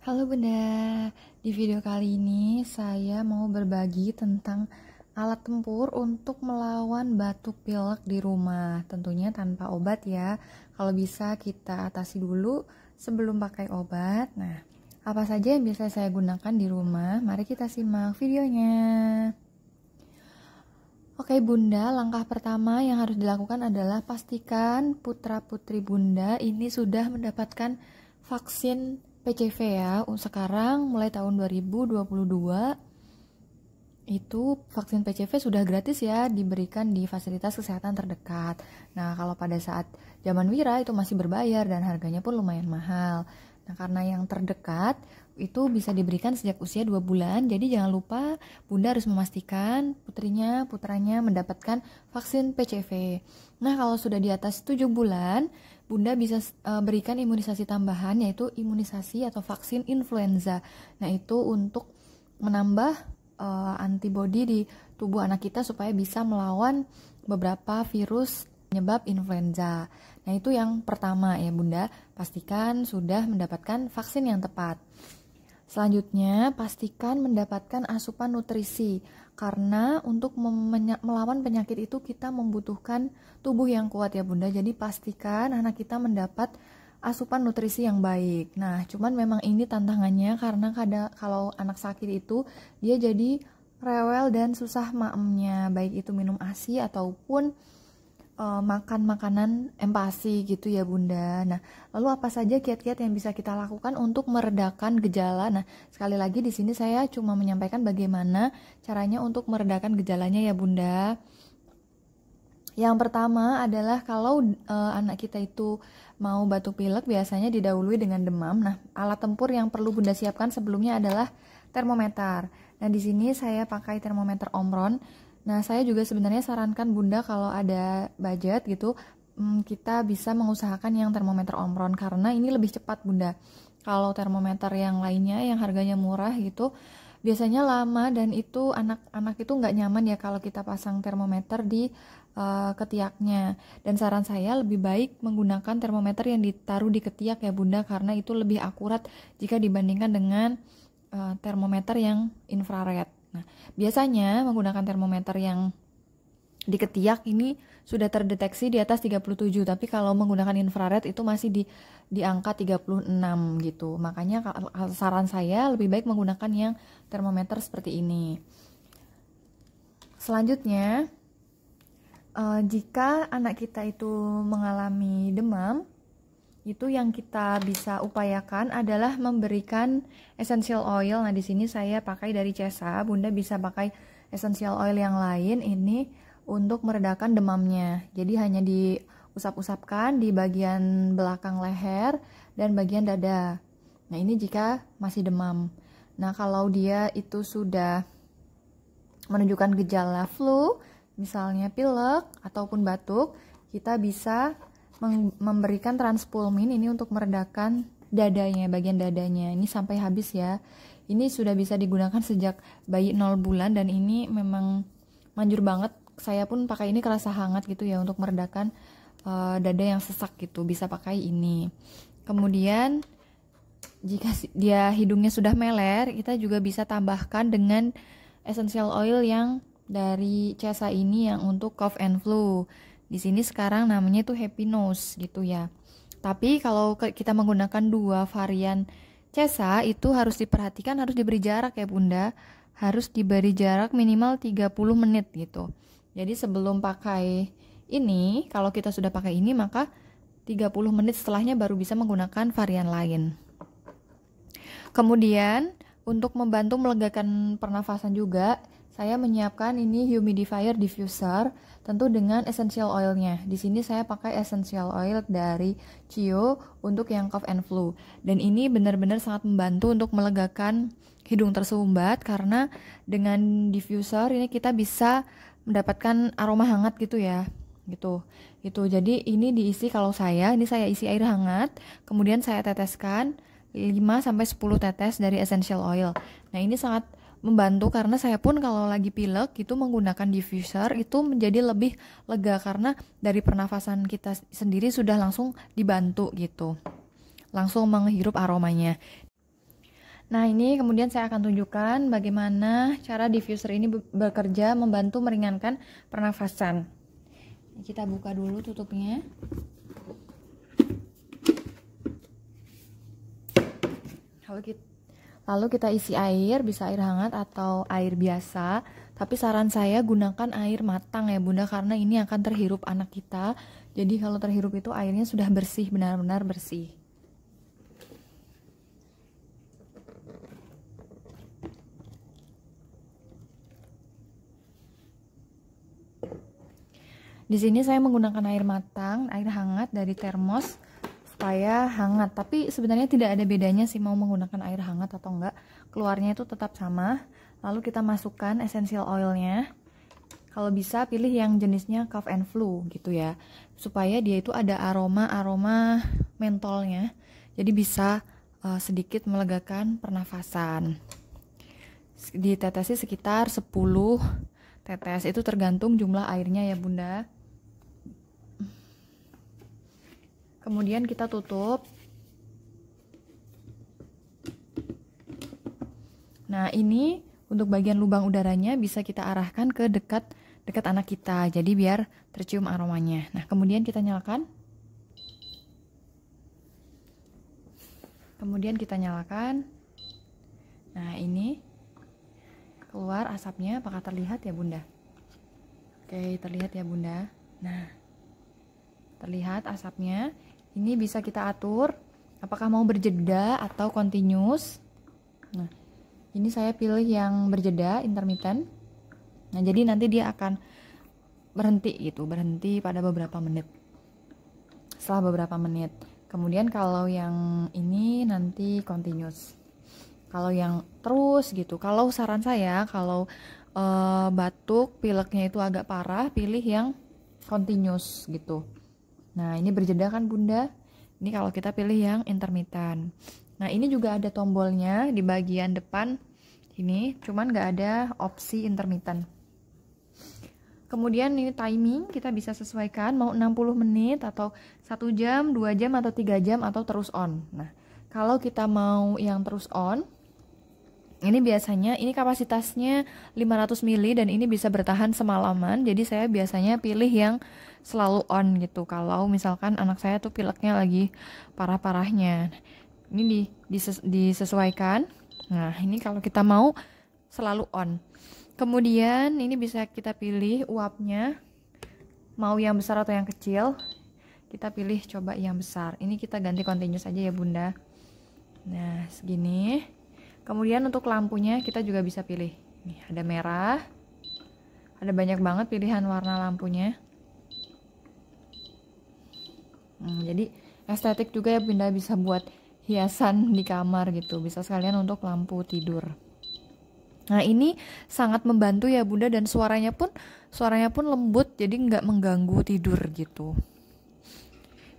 Halo Bunda, di video kali ini saya mau berbagi tentang alat tempur untuk melawan batuk pilek di rumah. Tentunya tanpa obat ya, kalau bisa kita atasi dulu sebelum pakai obat. Nah, apa saja yang bisa saya gunakan di rumah? Mari kita simak videonya. Oke Bunda, langkah pertama yang harus dilakukan adalah pastikan putra-putri Bunda ini sudah mendapatkan vaksin PCV ya. Sekarang mulai tahun 2022 itu vaksin PCV sudah gratis ya, diberikan di fasilitas kesehatan terdekat. Nah, kalau pada saat zaman Wira itu masih berbayar dan harganya pun lumayan mahal. Nah, karena yang terdekat itu bisa diberikan sejak usia 2 bulan, jadi jangan lupa Bunda harus memastikan putranya mendapatkan vaksin PCV. Nah, kalau sudah di atas 7 bulan, Bunda bisa berikan imunisasi tambahan, yaitu imunisasi atau vaksin influenza. Nah, itu untuk menambah antibodi di tubuh anak kita supaya bisa melawan beberapa virus penyebab influenza. Nah, itu yang pertama ya Bunda, pastikan sudah mendapatkan vaksin yang tepat. Selanjutnya, pastikan mendapatkan asupan nutrisi, karena untuk melawan penyakit itu kita membutuhkan tubuh yang kuat ya Bunda. Jadi pastikan anak kita mendapat asupan nutrisi yang baik. Nah, cuman memang ini tantangannya karena kalau anak sakit itu dia jadi rewel dan susah maemnya, baik itu minum ASI ataupun makan makanan empasi gitu ya Bunda. Nah, lalu apa saja kiat-kiat yang bisa kita lakukan untuk meredakan gejala? Nah, sekali lagi di sini saya cuma menyampaikan bagaimana caranya untuk meredakan gejalanya ya Bunda. Yang pertama adalah kalau anak kita itu mau batuk pilek biasanya didahului dengan demam. Nah, alat tempur yang perlu Bunda siapkan sebelumnya adalah termometer. Nah, di sini saya pakai termometer Omron. Nah, saya juga sebenarnya sarankan Bunda kalau ada budget gitu, kita bisa mengusahakan yang termometer Omron karena ini lebih cepat Bunda. Kalau termometer yang lainnya yang harganya murah gitu, biasanya lama dan itu anak-anak itu nggak nyaman ya kalau kita pasang termometer di ketiaknya. Dan saran saya lebih baik menggunakan termometer yang ditaruh di ketiak ya Bunda, karena itu lebih akurat jika dibandingkan dengan termometer yang infrared. Nah, biasanya menggunakan termometer yang di ketiak ini sudah terdeteksi di atas 37, tapi kalau menggunakan infrared itu masih di angka 36 gitu. Makanya saran saya lebih baik menggunakan yang termometer seperti ini. Selanjutnya, jika anak kita itu mengalami demam, itu yang kita bisa upayakan adalah memberikan essential oil. Nah, di sini saya pakai dari Cesa. Bunda bisa pakai essential oil yang lain ini untuk meredakan demamnya. Jadi hanya diusap-usapkan di bagian belakang leher dan bagian dada. Nah, ini jika masih demam. Nah, kalau dia itu sudah menunjukkan gejala flu, misalnya pilek ataupun batuk, kita bisa memberikan Transpulmin ini untuk meredakan dadanya, bagian dadanya. Ini sampai habis ya. Ini sudah bisa digunakan sejak bayi 0 bulan dan ini memang manjur banget. Saya pun pakai ini kerasa hangat gitu ya untuk meredakan dada yang sesak gitu. Bisa pakai ini. Kemudian jika dia hidungnya sudah meler, kita juga bisa tambahkan dengan essential oil yang dari Cesa ini yang untuk cough and flu. Di sini sekarang namanya itu Happy Nose gitu ya. Tapi kalau kita menggunakan dua varian Cesa itu harus diperhatikan, harus diberi jarak ya Bunda. Harus diberi jarak minimal 30 menit gitu. Jadi sebelum pakai ini, kalau kita sudah pakai ini maka 30 menit setelahnya baru bisa menggunakan varian lain. Kemudian untuk membantu melegakan pernafasan juga, saya menyiapkan ini humidifier diffuser, tentu dengan essential oilnya. Di sini saya pakai essential oil dari Cio untuk yang cough and flu. Dan ini benar-benar sangat membantu untuk melegakan hidung tersumbat karena dengan diffuser ini kita bisa mendapatkan aroma hangat gitu ya. Gitu. Jadi ini diisi, kalau ini saya isi air hangat, kemudian saya teteskan 5-10 tetes dari essential oil. Nah, ini sangat membantu karena saya pun kalau lagi pilek itu menggunakan diffuser itu menjadi lebih lega karena dari pernafasan kita sendiri sudah langsung dibantu gitu. Langsung menghirup aromanya. Nah, ini kemudian saya akan tunjukkan bagaimana cara diffuser ini bekerja membantu meringankan pernafasan. Kita buka dulu tutupnya. Lalu kita isi air, bisa air hangat atau air biasa. Tapi saran saya gunakan air matang ya Bunda, karena ini akan terhirup anak kita. Jadi kalau terhirup itu airnya sudah bersih, benar-benar bersih. Di sini saya menggunakan air matang, air hangat dari termos supaya hangat. Tapi sebenarnya tidak ada bedanya sih mau menggunakan air hangat atau enggak. Keluarnya itu tetap sama. Lalu kita masukkan essential oilnya. Kalau bisa pilih yang jenisnya cough and flu gitu ya. Supaya dia itu ada aroma mentolnya. Jadi bisa sedikit melegakan pernafasan. Ditetesi sekitar 10 tetes. Itu tergantung jumlah airnya ya Bunda. Kemudian kita tutup. Nah, ini untuk bagian lubang udaranya bisa kita arahkan ke dekat anak kita. Jadi biar tercium aromanya. Nah, kemudian kita nyalakan. Nah, ini keluar asapnya. Apakah terlihat ya Bunda? Oke, terlihat ya Bunda. Nah, terlihat asapnya. Ini bisa kita atur apakah mau berjeda atau continuous. Nah, ini saya pilih yang berjeda, intermittent. Nah, jadi nanti dia akan berhenti gitu, berhenti pada beberapa menit. Setelah beberapa menit. Kemudian kalau yang ini nanti continuous. Kalau yang terus gitu, kalau saran saya kalau batuk, pileknya itu agak parah, pilih yang continuous gitu. Nah, ini berjeda kan Bunda? Ini kalau kita pilih yang intermittent. Nah, ini juga ada tombolnya di bagian depan ini, cuman nggak ada opsi intermittent. Kemudian ini timing, kita bisa sesuaikan mau 60 menit atau 1 jam, 2 jam atau 3 jam atau terus on. Nah, kalau kita mau yang terus on, ini biasanya ini kapasitasnya 500 ml dan ini bisa bertahan semalaman. Jadi saya biasanya pilih yang selalu on gitu. Kalau misalkan anak saya tuh pileknya lagi parah-parahnya. Ini disesuaikan. Nah, ini kalau kita mau selalu on. Kemudian ini bisa kita pilih uapnya. Mau yang besar atau yang kecil. Kita pilih coba yang besar. Ini kita ganti continuous aja ya Bunda. Nah, segini. Kemudian untuk lampunya kita juga bisa pilih. Nih, ada merah. Ada banyak banget pilihan warna lampunya. Jadi estetik juga ya Bunda, bisa buat hiasan di kamar gitu. Bisa sekalian untuk lampu tidur. Nah, ini sangat membantu ya Bunda, dan suaranya pun lembut, jadi nggak mengganggu tidur gitu.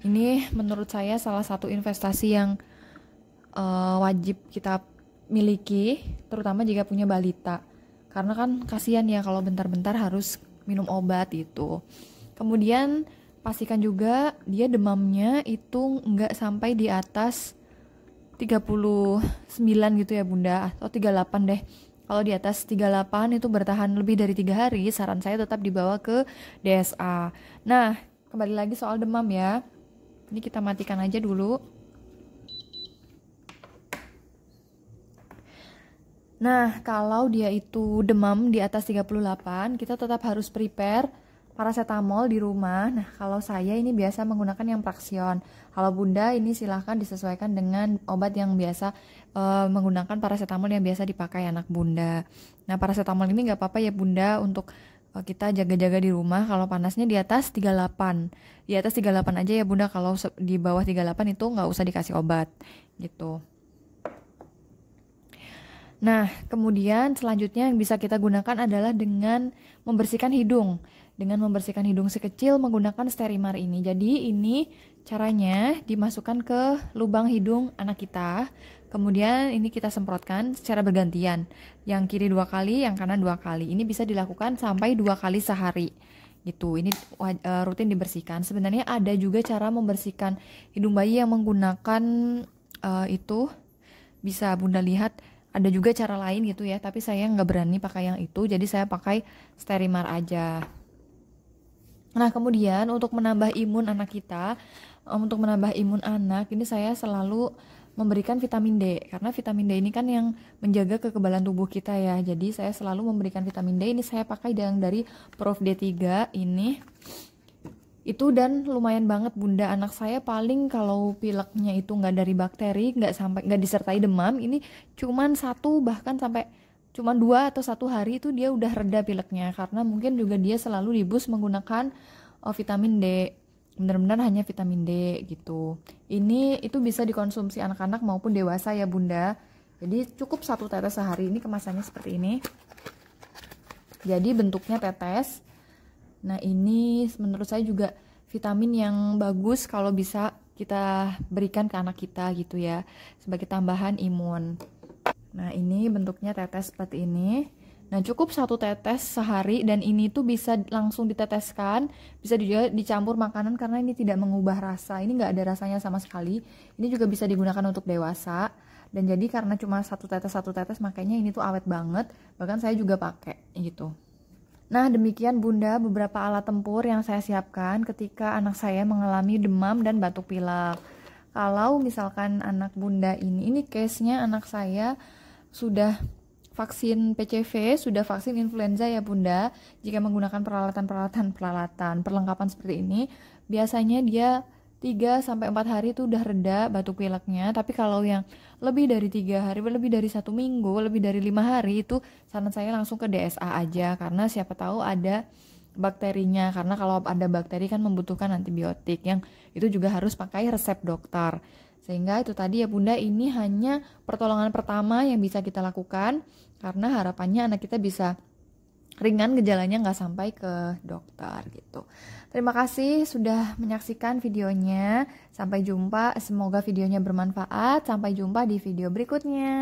Ini menurut saya salah satu investasi yang wajib kita miliki, terutama jika punya balita, karena kan kasihan ya kalau bentar-bentar harus minum obat itu. Kemudian pastikan juga dia demamnya itu nggak sampai di atas 39 gitu ya Bunda, atau 38 deh. Kalau di atas 38 itu bertahan lebih dari 3 hari, saran saya tetap dibawa ke DSA. Nah, kembali lagi soal demam ya. Ini kita matikan aja dulu. Nah, kalau dia itu demam di atas 38, kita tetap harus prepare paracetamol di rumah. Nah, kalau saya ini biasa menggunakan yang Praxion. Kalau Bunda ini silahkan disesuaikan dengan obat yang biasa, menggunakan paracetamol yang biasa dipakai anak Bunda. Nah, paracetamol ini nggak apa-apa ya Bunda untuk kita jaga-jaga di rumah kalau panasnya di atas 38. Di atas 38 aja ya Bunda, kalau di bawah 38 itu nggak usah dikasih obat gitu. Nah, kemudian selanjutnya yang bisa kita gunakan adalah dengan membersihkan hidung. Dengan membersihkan hidung si kecil menggunakan Sterimar ini. Jadi ini caranya dimasukkan ke lubang hidung anak kita. Kemudian ini kita semprotkan secara bergantian. Yang kiri 2 kali, yang kanan 2 kali. Ini bisa dilakukan sampai 2 kali sehari. Gitu. Ini rutin dibersihkan. Sebenarnya ada juga cara membersihkan hidung bayi yang menggunakan itu bisa Bunda lihat ada juga cara lain gitu ya, tapi saya nggak berani pakai yang itu, jadi saya pakai Sterimar aja. Nah, kemudian untuk menambah imun anak kita, untuk menambah imun anak, ini saya selalu memberikan vitamin D, karena vitamin D ini kan yang menjaga kekebalan tubuh kita ya. Jadi saya selalu memberikan vitamin D, ini saya pakai yang dari Prof D3 ini. Itu dan lumayan banget Bunda, anak saya paling kalau pileknya itu nggak dari bakteri, nggak disertai demam, ini cuman 1 bahkan sampai cuma 2 atau 1 hari itu dia udah reda pileknya, karena mungkin juga dia selalu dibus menggunakan vitamin D, benar-benar hanya vitamin D gitu. Ini itu bisa dikonsumsi anak-anak maupun dewasa ya Bunda, jadi cukup 1 tetes sehari. Ini kemasannya seperti ini, jadi bentuknya tetes. Nah, ini menurut saya juga vitamin yang bagus kalau bisa kita berikan ke anak kita gitu ya, sebagai tambahan imun. Nah, ini bentuknya tetes seperti ini. Nah, cukup 1 tetes sehari, dan ini tuh bisa langsung diteteskan, bisa juga dicampur makanan karena ini tidak mengubah rasa. Ini nggak ada rasanya sama sekali. Ini juga bisa digunakan untuk dewasa. Dan jadi karena cuma 1 tetes, makanya ini tuh awet banget. Bahkan saya juga pakai gitu. Nah, demikian Bunda beberapa alat tempur yang saya siapkan ketika anak saya mengalami demam dan batuk pilek. Kalau misalkan anak Bunda ini case-nya anak saya sudah vaksin PCV, sudah vaksin influenza ya Bunda. Jika menggunakan perlengkapan seperti ini, biasanya dia 3-4 hari itu udah reda batuk pileknya. Tapi kalau yang lebih dari 3 hari, lebih dari 1 minggu, lebih dari 5 hari, itu saran saya langsung ke DSA aja, karena siapa tahu ada bakterinya. Karena kalau ada bakteri kan membutuhkan antibiotik, yang itu juga harus pakai resep dokter. Sehingga itu tadi ya Bunda, ini hanya pertolongan pertama yang bisa kita lakukan, karena harapannya anak kita bisa ringan gejalanya, nggak sampai ke dokter gitu. Terima kasih sudah menyaksikan videonya. Sampai jumpa, semoga videonya bermanfaat. Sampai jumpa di video berikutnya.